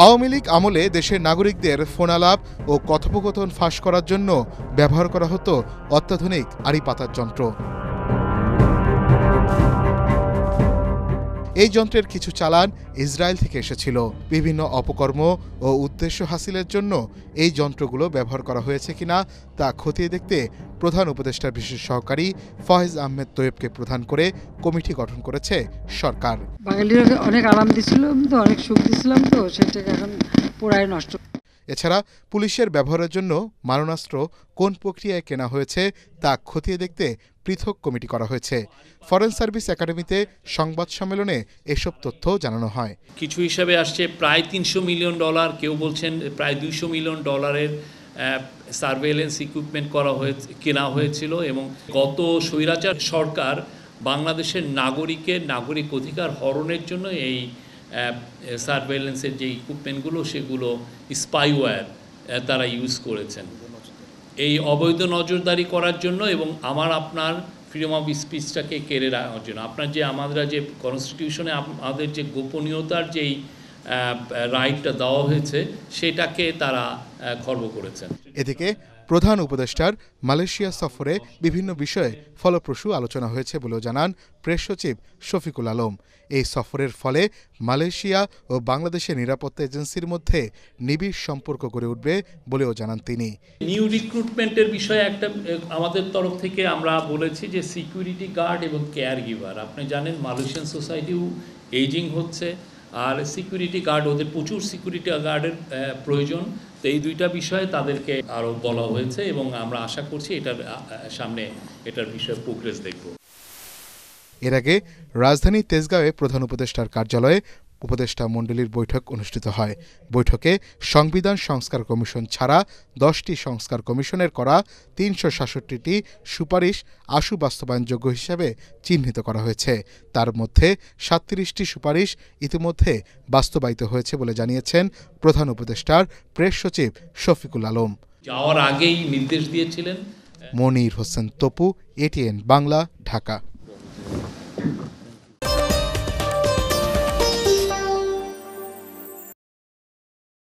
আওয়ামী লীগ আমলে দেশের নাগরিকদের ফোনালাপ ও কথোপকথন ফাঁস করার জন্য ব্যবহার করা হতো অত্যাধুনিক আড়ি পাতার যন্ত্র। এই যন্ত্রের কিছু চালান ইসরায়েল থেকে এসেছিল। বিভিন্ন অপকর্ম ও উদ্দেশ্য হাসিলের জন্য এই যন্ত্রগুলো ব্যবহার করা হয়েছে কিনা তা খতিয়ে দেখতে প্রধান উপদেষ্টার বিশেষ সহকারী ফয়েজ আহমেদ তৈয়বকে প্রধান করে কমিটি গঠন করেছে সরকার। বাঙালিরা অনেক আরাম দিচ্ছিলাম তো, অনেক সুখ দিচ্ছিলাম তো, সেটাকে এখন পুরাই নষ্ট। এছাড়া পুলিশের ব্যবহারের জন্য মারণাস্ত্র কোন প্রক্রিয়ায় কেনা হয়েছে তা খতিয়ে দেখতে পৃথক কমিটি করা হয়েছে। ফরেন সার্ভিস একাডেমিতে সংবাদ সম্মেলনে এসব তথ্য জানানো হয়। কিছু হিসাবে আসছে প্রায় $300 মিলিয়ন, কেউ বলছেন প্রায় $200 মিলিয়ন সার্ভেইলেন্স ইকুইপমেন্ট কেনা হয়েছিল। এবং গত স্বৈরাচার সরকার বাংলাদেশের নাগরিক অধিকার হরণের জন্য এই সার্ভেইলেন্সের যে ইকুইপমেন্টগুলো সেগুলো স্পাইওয়্যার তারা ইউজ করেছেন এই অবৈধ নজরদারি করার জন্য এবং আপনার ফ্রিডম অফ স্পিচটাকে কেড়ে রাখার জন্য। আমরা যে কনস্টিটিউশনে আমাদের যে গোপনীয়তার যেই রাইটটা দেওয়া হয়েছে সেটাকে তারা খর্ব করেছেন। এদিকে প্রধান উপদেষ্টার মালয়েশিয়া সফরে বিভিন্ন বিষয়ে ফলপ্রসূ আলোচনা হয়েছে বলেও জানান প্রেস সচিব শফিকুল আলম। এই সফরের ফলে মালয়েশিয়া ও বাংলাদেশের নিরাপত্তা এজেন্সির মধ্যে নিবিড় সম্পর্ক গড়ে উঠবে বলেও জানান তিনি। নিউ রিক্রুটমেন্টের বিষয়ে আমাদের তরফ থেকে আমরা বলেছি যে সিকিউরিটি গার্ড এবং কেয়ার গিভার, আপনি জানেন মালয়েশিয়ান সোসাইটিও এজিং হচ্ছে, আর সিকিউরিটি গার্ড, ওদের প্রচুর সিকিউরিটি গার্ডের প্রয়োজন। তো এই দুইটা বিষয়ে তাদেরকে আরও বলা হয়েছে এবং আমরা আশা করছি এটার বিষয়ে প্রোগ্রেস দেখব। এর আগে রাজধানী তেজগাঁওয়ে প্রধান উপদেষ্টার কার্যালয়ে উপদেষ্টা মণ্ডলীর বৈঠক অনুষ্ঠিত হয়। বৈঠকে সংবিধান সংস্কার কমিশন ছাড়া 10টি সংস্কার কমিশনের করা 366টি সুপারিশ আশু বাস্তবায়নযোগ্য হিসেবে চিহ্নিত করা হয়েছে। তার মধ্যে 37টি সুপারিশ ইতিমধ্যে বাস্তবায়িত হয়েছে বলে জানিয়েছেন প্রধান উপদেষ্টার প্রেস সচিব শফিকুল আলম। যাওয়ার আগেই নির্দেশ দিয়েছিলেন। মনির হোসেন তপু, এটিএন বাংলা, ঢাকা।